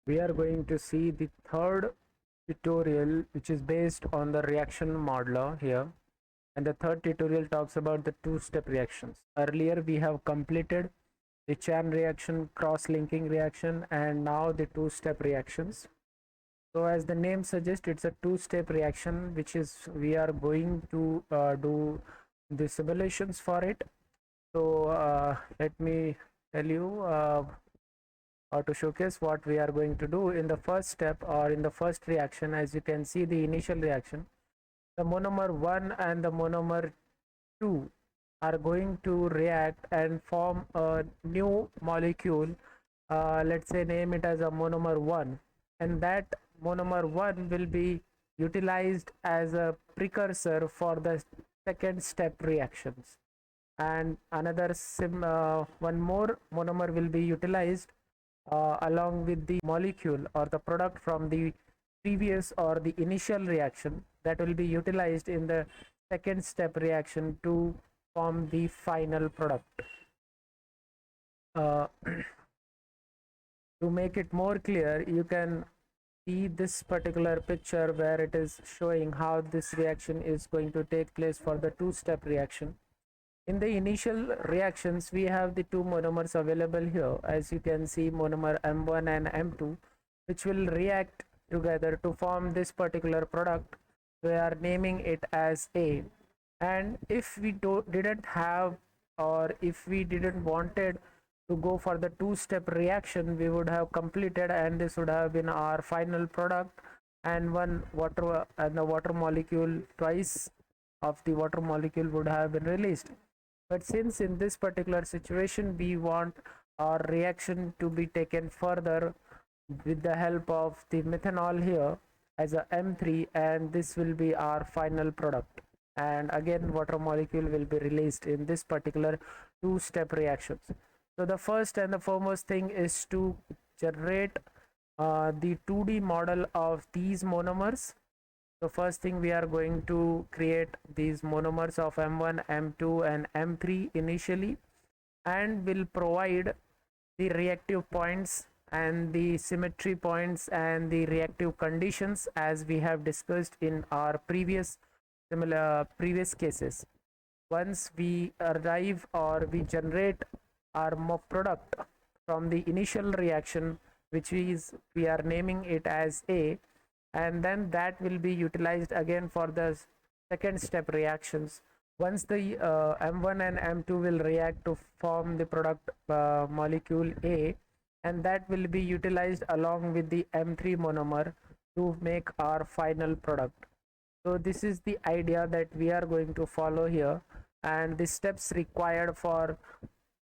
We are going to see the third tutorial, which is based on the reaction modeler here. And the third tutorial talks about the two-step reactions. Earlier, we have completed the chain reaction, cross-linking reaction, and now the two-step reactions. So as the name suggests, it's a two-step reaction, which is we are going to do the simulations for it. So let me tell you or to showcase what we are going to do in the first step or in the first reaction. As you can see, the initial reaction, the monomer 1 and the monomer 2 are going to react and form a new molecule. Let's say name it as a monomer 1, and that monomer 1 will be utilized as a precursor for the second step reactions, and another one more monomer will be utilized along with the molecule or the product from the previous or the initial reaction, that will be utilized in the second step reaction to form the final product. Uh, to make it more clear, you can see this particular picture where it is showing how this reaction is going to take place for the two-step reaction. In the initial reactions, we have the two monomers available here. As you can see, monomer M1 and M2, which will react together to form this particular product. We are naming it as A. And if we didn't have, or if we didn't wanted to go for the two-step reaction, we would have completed, and this would have been our final product, and one water and the water molecule, twice of the water molecule would have been released. But since in this particular situation we want our reaction to be taken further with the help of the methanol here as a M3, and this will be our final product, and again water molecule will be released in this particular two-step reactions. So the first and the foremost thing is to generate the 2D model of these monomers. So first thing, we are going to create these monomers of M1, M2 and M3 initially, and will provide the reactive points and the symmetry points and the reactive conditions as we have discussed in our previous cases. Once we arrive or we generate our product from the initial reaction, which is we are naming it as A, and then that will be utilized again for the second step reactions. Once the M1 and M2 will react to form the product molecule A, and that will be utilized along with the M3 monomer to make our final product. So this is the idea that we are going to follow here, and the steps required for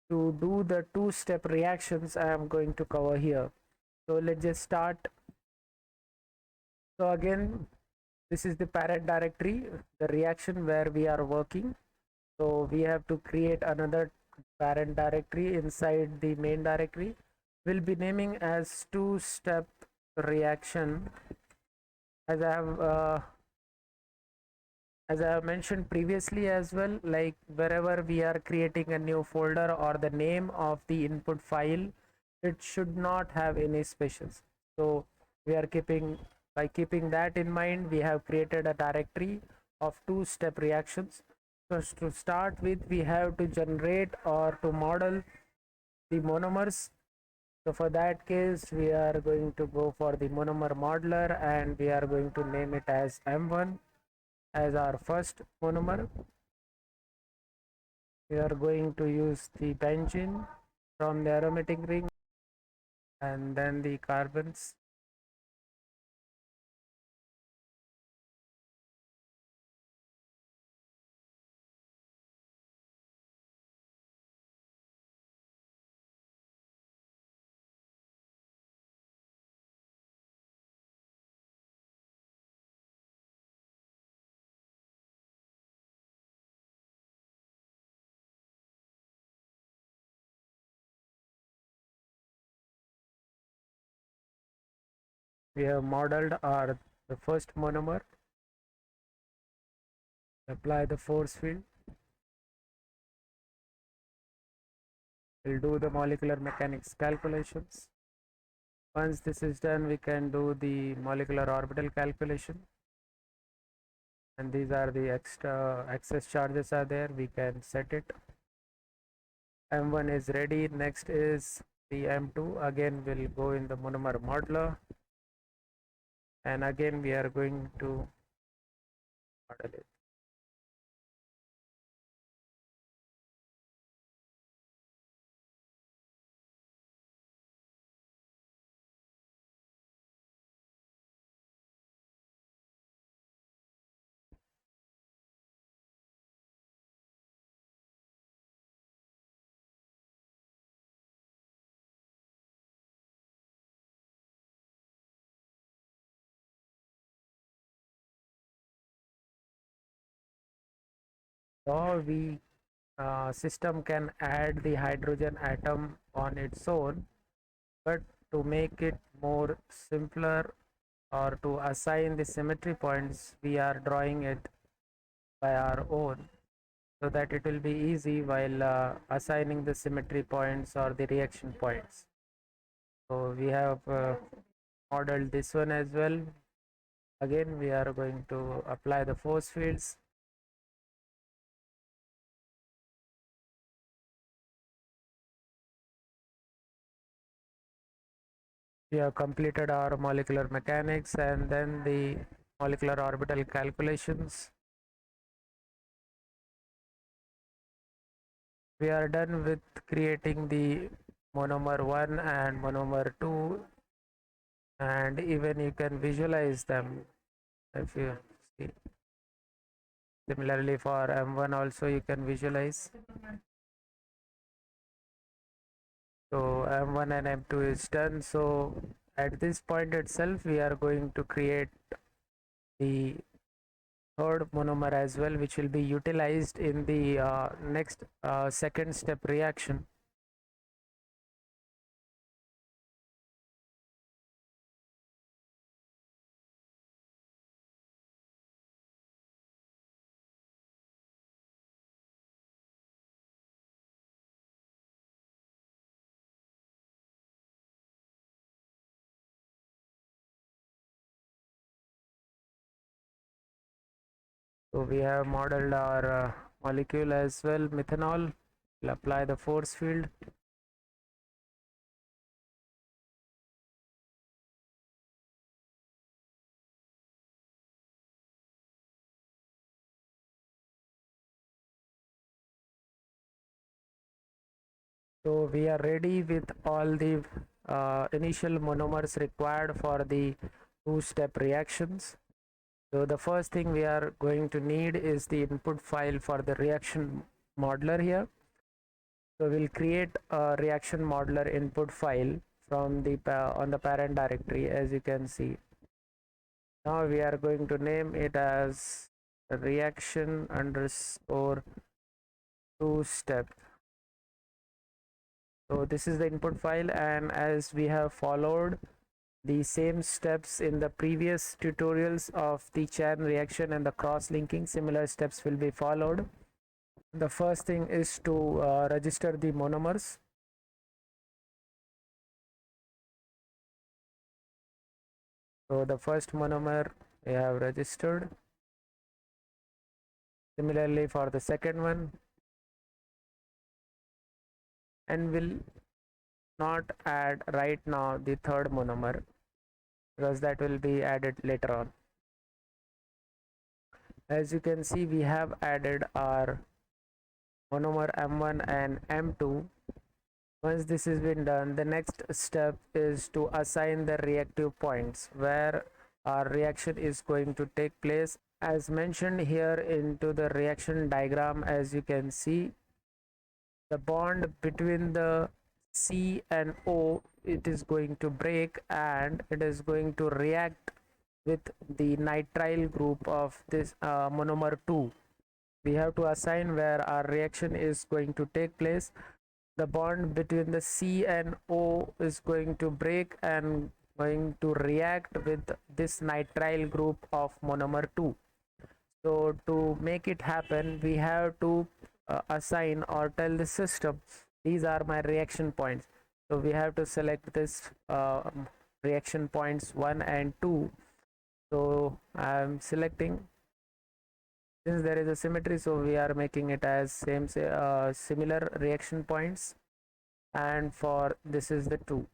to do the two-step reactions I am going to cover here. So let's just start. So again, this is the parent directory, the reaction where we are working. So we have to create another parent directory inside the main directory. We'll be naming as two-step reaction, as I have mentioned previously as well. Like wherever we are creating a new folder or the name of the input file, it should not have any specials. So we are keeping that in mind, we have created a directory of two-step reactions. So to start with, we have to generate or to model the monomers. So for that case, we are going to go for the monomer modeler, and we are going to name it as M1 as our first monomer. We are going to use the benzene from the aromatic ring, and then the carbons. We have modeled our the first monomer. Apply the force field. We'll do the molecular mechanics calculations. Once this is done, we can do the molecular orbital calculation, and these are the extra excess charges are there. We can set it. M1 is ready. Next is the M2. Again, we'll go in the monomer modeler, and again we are going to model it. So we system can add the hydrogen atom on its own, but to make it more simpler or to assign the symmetry points, we are drawing it by our own, so that it will be easy while assigning the symmetry points or the reaction points. So we have modeled this one as well. Again, we are going to apply the force fields. We have completed our molecular mechanics and then the molecular orbital calculations. We are done with creating the monomer 1 and monomer 2, and even you can visualize them if you see. Similarly for M1 also you can visualize. So M1 and M2 is done. So at this point itself we are going to create the third monomer as well, which will be utilized in the next second step reaction. So we have modeled our molecule as well, methanol. We'll apply the force field. So we are ready with all the initial monomers required for the two-step reactions. So the first thing we are going to need is the input file for the reaction modeler here. So we'll create a reaction modeler input file from the on the parent directory, as you can see. Now we are going to name it as reaction underscore two-step. So this is the input file, and as we have followed the same steps in the previous tutorials of the chain reaction and the cross-linking, similar steps will be followed. The first thing is to register the monomers. So the first monomer we have registered. Similarly for the second one, and will not add right now the third monomer because that will be added later on. As you can see, we have added our monomer M1 and M2. Once this has been done, the next step is to assign the reactive points where our reaction is going to take place. As mentioned here into the reaction diagram, as you can see, the bond between the C and O, it is going to break and it is going to react with the nitrile group of this monomer 2. We have to assign where our reaction is going to take place. The bond between the C and O is going to break and going to react with this nitrile group of monomer 2. So to make it happen, we have to assign or tell the system, these are my reaction points. So we have to select this reaction points 1 and 2. So I'm selecting, since there is a symmetry, so we are making it as similar reaction points, and for this is the 2.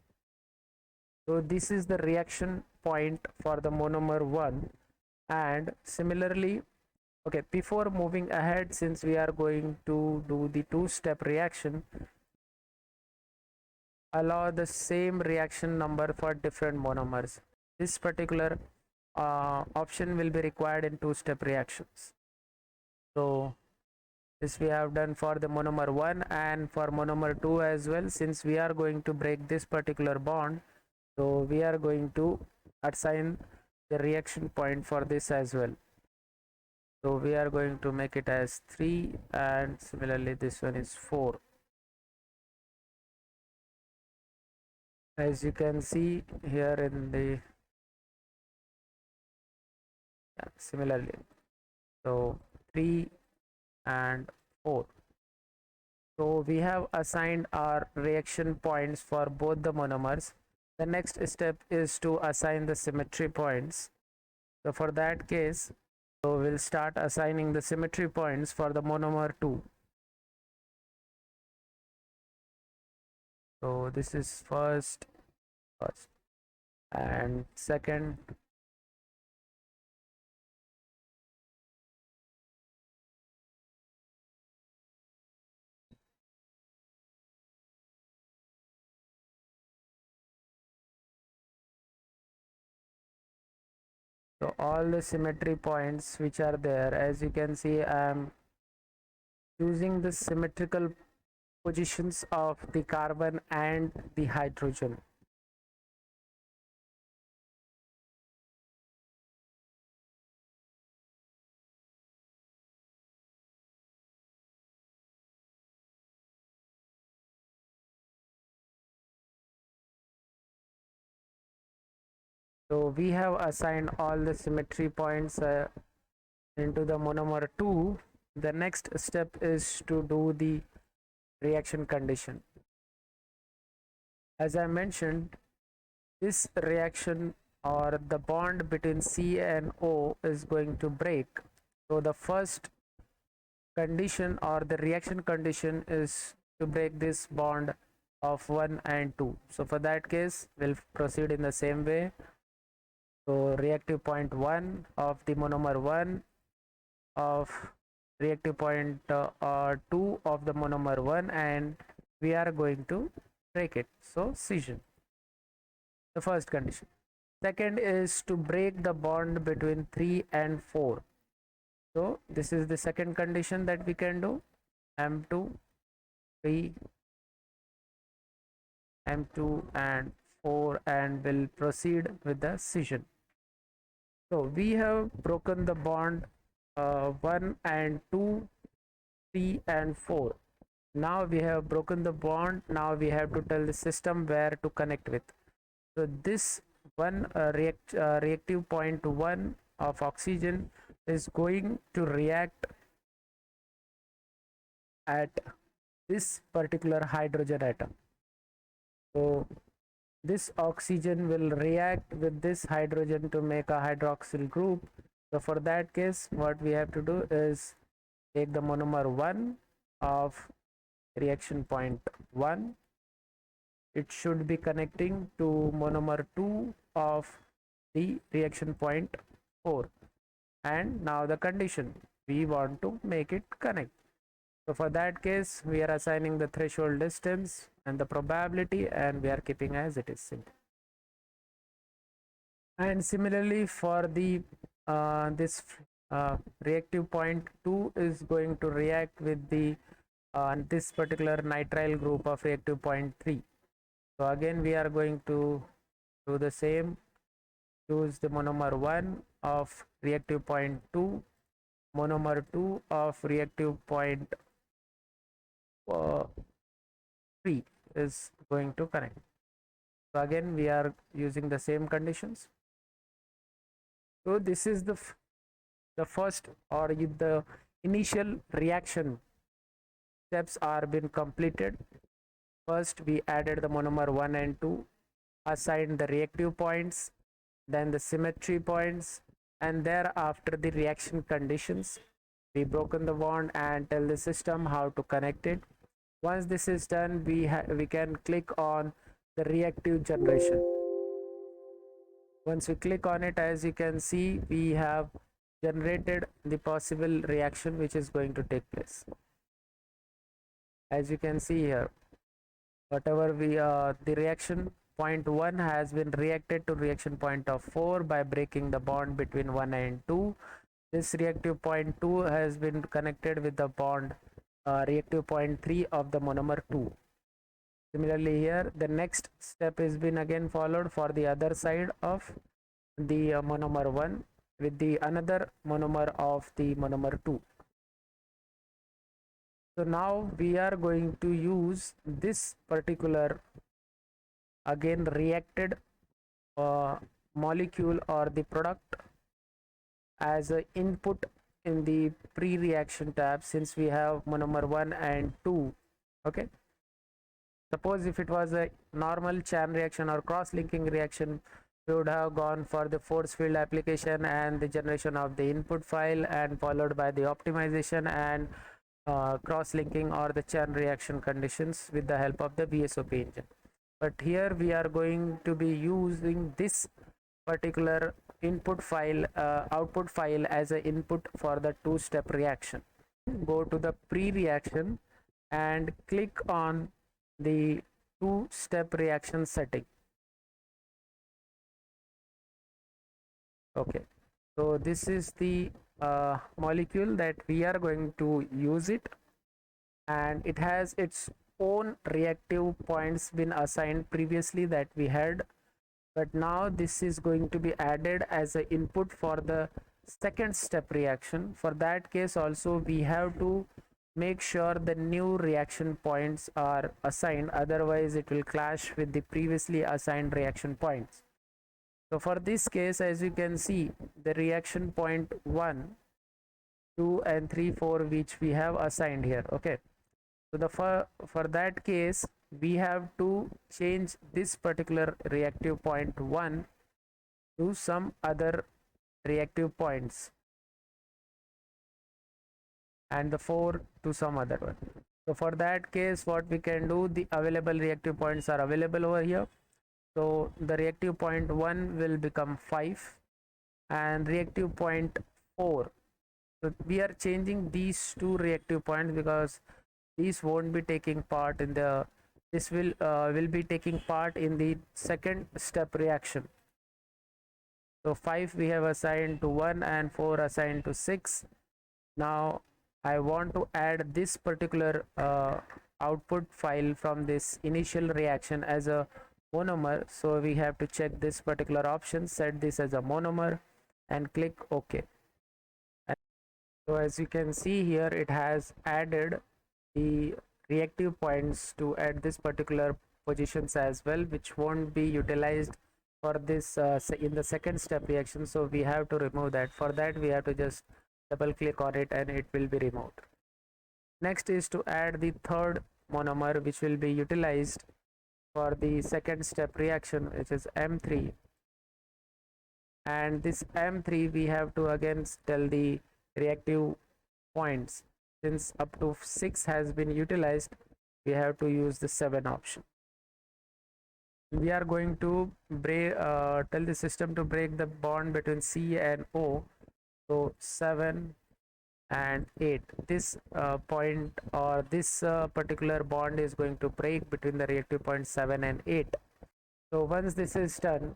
So this is the reaction point for the monomer 1. And similarly, okay, before moving ahead, since we are going to do the two-step reaction, allow the same reaction number for different monomers. This particular option will be required in two-step reactions. So this we have done for the monomer 1 and for monomer 2 as well. Since we are going to break this particular bond, so we are going to assign the reaction point for this as well. So we are going to make it as 3, and similarly this one is 4. As you can see here in the similarly, so 3 and 4. So we have assigned our reaction points for both the monomers. The next step is to assign the symmetry points. So for that case, so we'll start assigning the symmetry points for the monomer 2. So this is first and second, so all the symmetry points which are there, as you can see, I am using the symmetrical positions of the carbon and the hydrogen. So we have assigned all the symmetry points into the monomer 2. The next step is to do the reaction condition. As I mentioned, this reaction or the bond between C and O is going to break. So the first condition or the reaction condition is to break this bond of 1 and 2. So for that case, we'll proceed in the same way. So reactive point 1 of the monomer 1 of reactive point 2 of the monomer 1, and we are going to break it. So scission, the first condition. Second is to break the bond between 3 and 4. So this is the second condition that we can do. M2, 3, M2 and 4, and will proceed with the scission. So we have broken the bond 1 and 2, 3 and 4. Now we have broken the bond. Now we have to tell the system where to connect with. So this one reactive point 1 of oxygen is going to react at this particular hydrogen atom. So this oxygen will react with this hydrogen to make a hydroxyl group. So for that case, what we have to do is take the monomer 1 of reaction point 1. It should be connecting to monomer 2 of the reaction point 4. And now the condition, we want to make it connect. So for that case, we are assigning the threshold distance and the probability, and we are keeping as it is simple. And similarly for the this reactive point 2 is going to react with the this particular nitrile group of reactive point 3. So again we are going to do the same. Choose the monomer 1 of reactive point 2, monomer 2 of reactive point 3 is going to connect. So again we are using the same conditions. So this is the first, or the initial reaction steps are been completed. First we added the monomer 1 and 2 assigned the reactive points, then the symmetry points, and thereafter the reaction conditions. We broken the bond and tell the system how to connect it. Once this is done, we can click on the reactive generation. Once we click on it, as you can see, we have generated the possible reaction which is going to take place. As you can see here, whatever the reaction point 1 has been reacted to reaction point of 4 by breaking the bond between 1 and 2. This reactive point 2 has been connected with the bond reactive point 3 of the monomer 2. Similarly here, the next step has been again followed for the other side of the monomer 1 with the another monomer of the monomer 2. So now we are going to use this particular again reacted molecule or the product as an input in the pre-reaction tab, since we have monomer 1 and 2. Okay, suppose if it was a normal chain reaction or cross-linking reaction, we would have gone for the force field application and the generation of the input file, and followed by the optimization and cross-linking or the chain reaction conditions with the help of the VSOP engine. But here we are going to be using this particular input file output file as an input for the two-step reaction. Go to the pre-reaction and click on the two-step reaction setting. Okay, so this is the molecule that we are going to use it, and it has its own reactive points been assigned previously that we had, but now this is going to be added as an input for the second step reaction. For that case also we have to make sure the new reaction points are assigned, otherwise it will clash with the previously assigned reaction points. So for this case, as you can see, the reaction point 1, 2 and 3, 4 which we have assigned here. Okay, so the for that case we have to change this particular reactive point 1 to some other reactive points, and the 4 to some other one. So for that case, what we can do, the available reactive points are available over here. So the reactive point 1 will become 5 and reactive point 4. So we are changing these two reactive points because these won't be taking part in the, this will be taking part in the second step reaction. So 5 we have assigned to 1 and 4 assigned to 6. Now I want to add this particular output file from this initial reaction as a monomer, so we have to check this particular option, set this as a monomer and click OK. And so as you can see here, it has added the reactive points to at this particular positions as well, which won't be utilized for this in the second step reaction. So we have to remove that. For that we have to just double click on it and it will be removed. Next is to add the third monomer, which will be utilized for the second step reaction, which is M3. And this M3 we have to again tell the reactive points. Since up to 6 has been utilized, we have to use the 7 option. We are going to tell the system to break the bond between C and O. So 7 and 8, this point or this particular bond is going to break between the reactive points 7 and 8. So once this is done,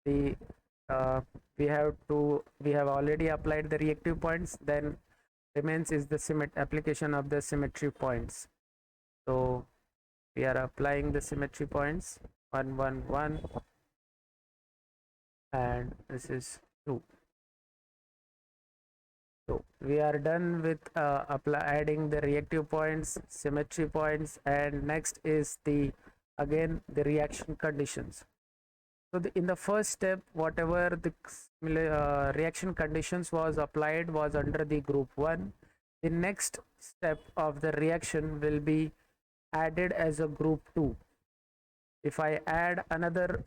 the we have already applied the reactive points, then remains is the application of the symmetry points. So we are applying the symmetry points 1 1 1 and this is 2. So we are done with adding the reactive points, symmetry points, and next is the again the reaction conditions. So in the first step, whatever the reaction conditions was applied was under the group 1. The next step of the reaction will be added as a group 2. If I add another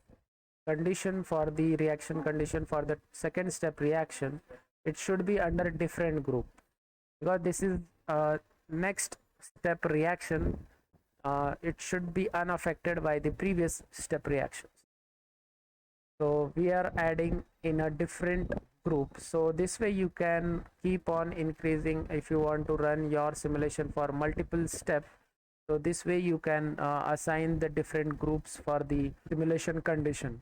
condition for the reaction condition for the second step reaction, it should be under different group, because this is next step reaction. It should be unaffected by the previous step reactions. So we are adding in a different group. So this way you can keep on increasing if you want to run your simulation for multiple steps. So this way you can assign the different groups for the simulation condition.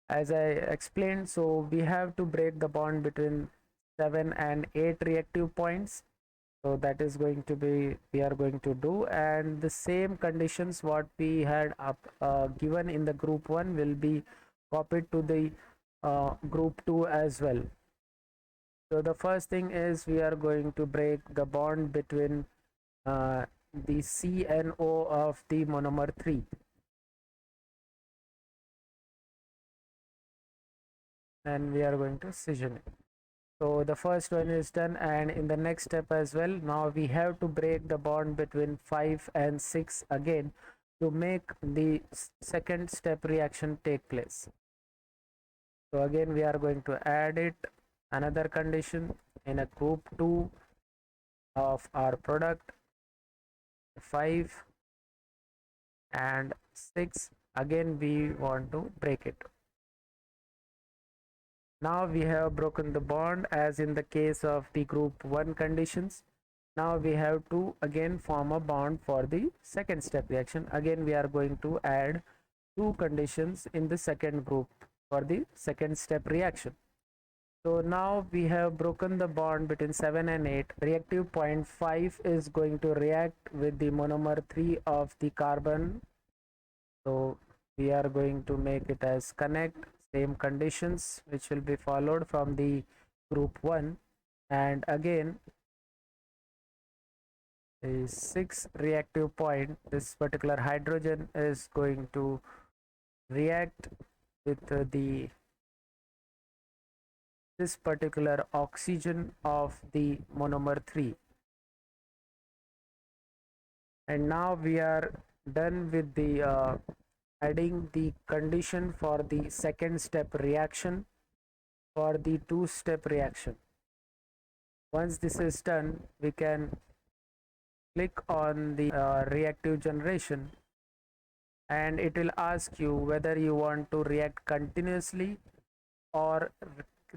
As I explained, so we have to break the bond between 7 and 8 reactive points. So that is going to be, we are going to do, and the same conditions what we had given in the group 1 will be copied to the group 2 as well. So the first thing is we are going to break the bond between the CNO of the monomer 3. And we are going to scission it. So the first one is done, and in the next step as well, now we have to break the bond between 5 and 6 again to make the second step reaction take place. So again we are going to add it, another condition in a group 2 of our product, 5 and 6. Again we want to break it. Now we have broken the bond as in the case of the group 1 conditions. Now we have to again form a bond for the second step reaction. Again we are going to add 2 conditions in the second group for the second step reaction. So now we have broken the bond between 7 and 8. Reactive point 5 is going to react with the monomer 3 of the carbon. So we are going to make it as connect, same conditions which will be followed from the group 1, and again the 6 reactive point, this particular hydrogen is going to react with this particular oxygen of the monomer 3. And now we are done with the adding the condition for the second step reaction for the 2-step reaction. Once this is done, we can click on the reactive generation, and it will ask you whether you want to react continuously or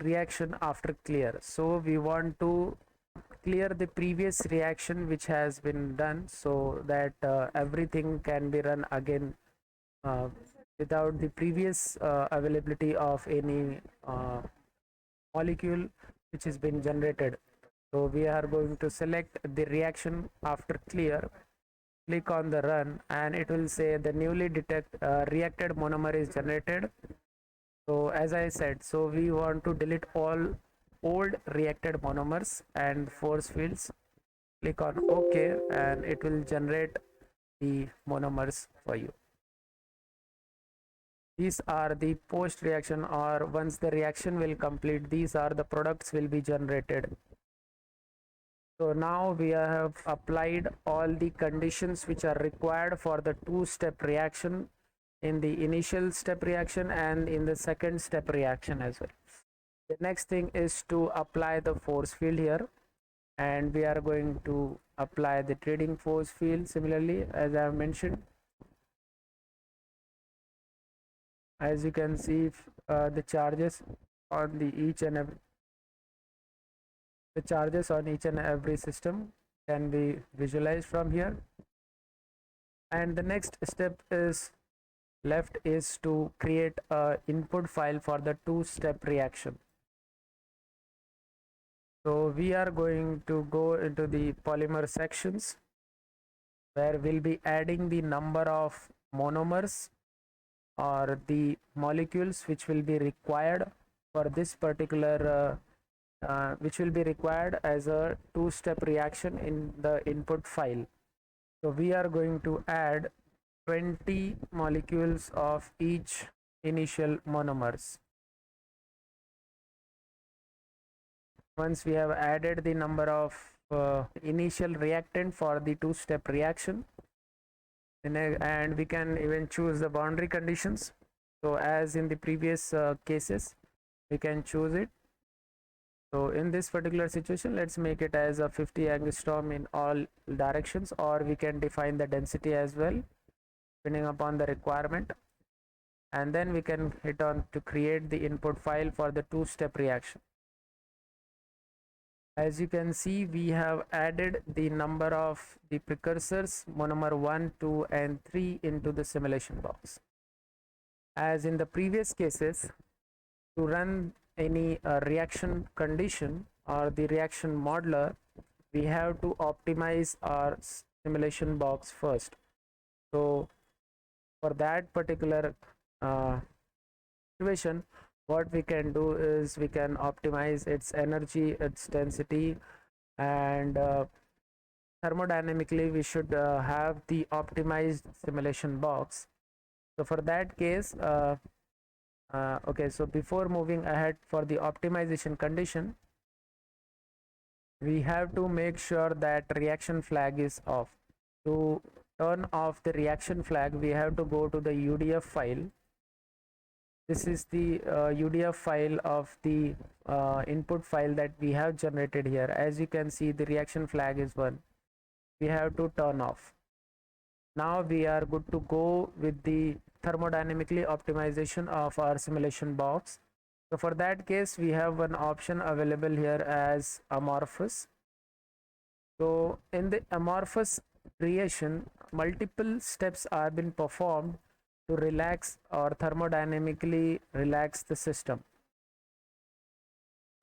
reaction after clear. So we want to clear the previous reaction which has been done, so that everything can be run again without the previous availability of any molecule which has been generated. So we are going to select the reaction after clear, click on the run, and it will say the newly reacted monomer is generated. So as I said, so we want to delete all old reacted monomers and force fields. Click on OK, and it will generate the monomers for you. These are the post reaction, or once the reaction will complete, these are the products will be generated. So now we have applied all the conditions which are required for the 2-step reaction in the initial step reaction and in the second step reaction as well. The next thing is to apply the force field here, and we are going to apply the trading force field similarly as I have mentioned. As you can see, the charges on each and every system can be visualized from here. And the next step is left is to create a input file for the 2-step reaction. So we are going to go into the polymer sections, where we'll be adding the number of monomers or the molecules which will be required for this particular which will be required as a 2-step reaction in the input file. So we are going to add 20 molecules of each initial monomers. Once we have added the number of initial reactant for the 2-step reaction, and we can even choose the boundary conditions. So as in the previous cases, we can choose it. So in this particular situation, let's make it as a 50 angstrom in all directions, or we can define the density as well depending upon the requirement, and then we can hit on to create the input file for the two-step reaction. As you can see, we have added the number of the precursors monomer 1, 2 and 3 into the simulation box. As in the previous cases, to run any reaction condition or the reaction modeler, we have to optimize our simulation box first. So for that particular situation, what we can do is we can optimize its energy, its density, and thermodynamically we should have the optimized simulation box. So for that case, okay, so before moving ahead for the optimization condition, we have to make sure that reaction flag is off. To turn off the reaction flag, we have to go to the UDF file. This is the UDF file of the input file that we have generated here. As you can see, the reaction flag is 1. We have to turn off. Now we are good to go with the thermodynamically optimization of our simulation box. So for that case, we have an option available here as amorphous. So in the amorphous creation, multiple steps are being performed to relax or thermodynamically relax the system.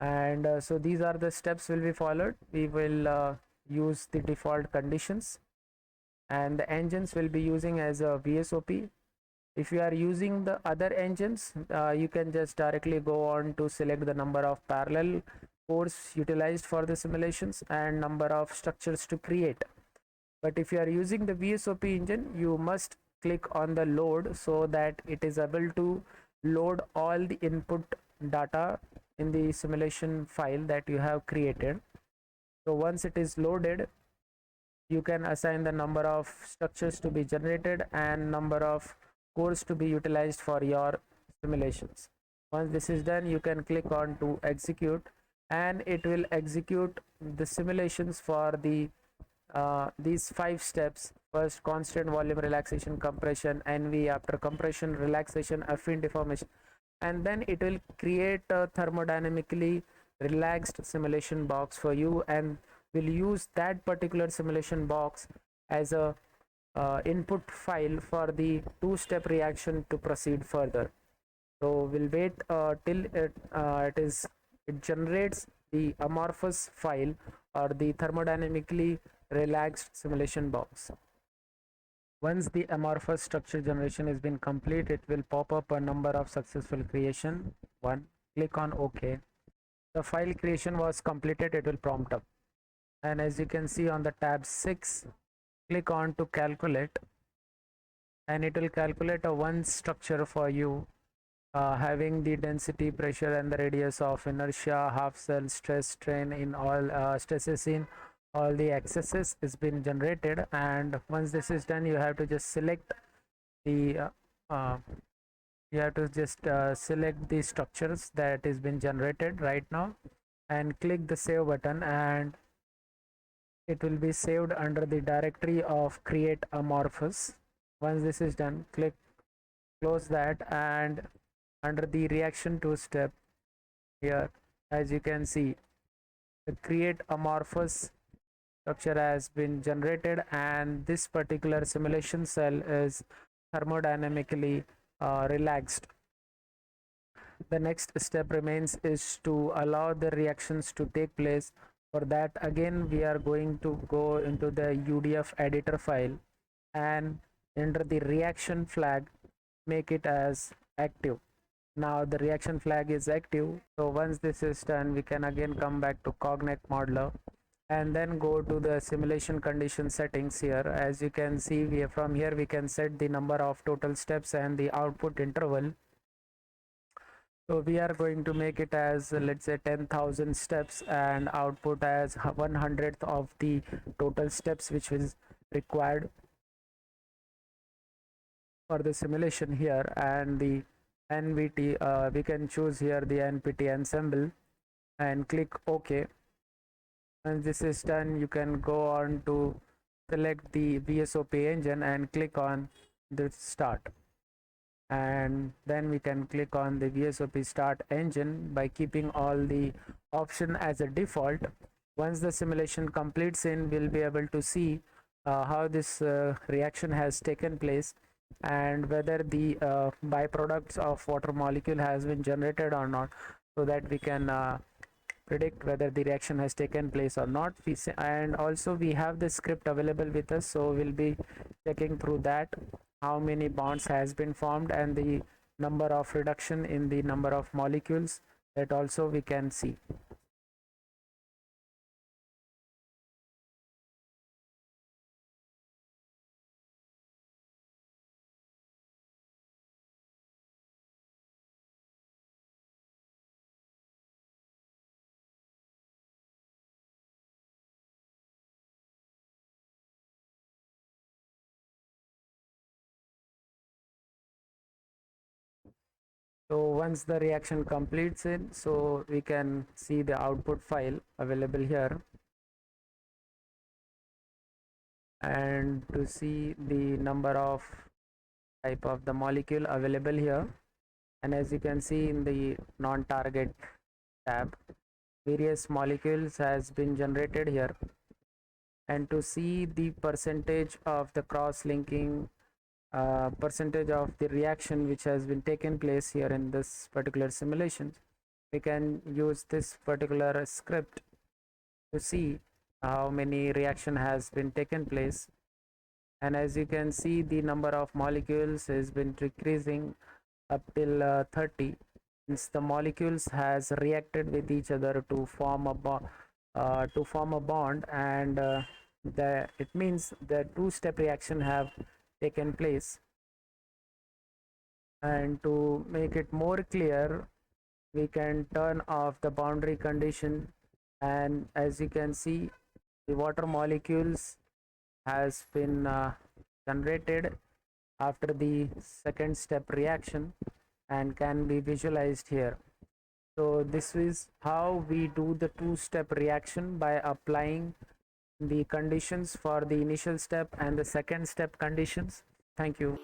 And so these are the steps will be followed. We will use the default conditions, and the engines will be using as a VSOP. If you are using the other engines, you can just directly go on to select the number of parallel cores utilized for the simulations and number of structures to create. But if you are using the VSOP engine, you must click on the load so that it is able to load all the input data in the simulation file that you have created. So once it is loaded, you can assign the number of structures to be generated and number of cores to be utilized for your simulations. Once this is done, you can click on to execute, and it will execute the simulations for the these 5 steps. First, constant volume relaxation, compression, NV, after compression, relaxation, affine deformation, and then it will create a thermodynamically relaxed simulation box for you, and will use that particular simulation box as a input file for the two-step reaction to proceed further. So we'll wait till it generates the amorphous file or the thermodynamically relaxed simulation box. Once the amorphous structure generation has been complete, it will pop up a number of successful creation. 1. Click on OK. The file creation was completed. It will prompt up, and as you can see on the tab 6, click on to calculate, and it will calculate a one structure for you, having the density, pressure and the radius of inertia, half cell, stress, strain in all stresses in all the excesses is been generated. And once this is done, you have to just select the select the structures that is been generated right now and click the save button, and it will be saved under the directory of create amorphous. Once this is done, click close that, and under the reaction 2 step here, as you can see, the create amorphous structure has been generated, and this particular simulation cell is thermodynamically relaxed. The next step remains is to allow the reactions to take place. For that, again we are going to go into the UDF editor file and enter the reaction flag, make it as active. Now the reaction flag is active. So once this is done, we can again come back to COGNAC modeler and then go to the simulation condition settings here. As you can see, from here we can set the number of total steps and the output interval. So we are going to make it as, let's say, 10,000 steps and output as 1/100th of the total steps which is required. for the simulation here, and the NVT, we can choose here the NPT ensemble and click OK. Once this is done, you can go on to select the VSOP engine and click on the start, and then we can click on the VSOP start engine by keeping all the option as a default. Once the simulation completes in, we'll be able to see how this reaction has taken place and whether the byproducts of water molecule has been generated or not, so that we can predict whether the reaction has taken place or not. And also we have the script available with us, so we'll be checking through that how many bonds has been formed and the number of reduction in the number of molecules, that also we can see. So once the reaction completes it, so we can see the output file available here, and to see the number of type of the molecule available here. And as you can see in the non-target tab, various molecules has been generated here, and to see the percentage of the cross-linking, percentage of the reaction which has been taken place here in this particular simulation, we can use this particular script to see how many reaction has been taken place. And as you can see, the number of molecules has been decreasing up till 30, since the molecules has reacted with each other to form a bond, and it means the two-step reaction have taken place. And to make it more clear, we can turn off the boundary condition, and as you can see, the water molecules has been generated after the second step reaction and can be visualized here. So this is how we do the two-step reaction, by applying the conditions for the initial step and the second step conditions. Thank you.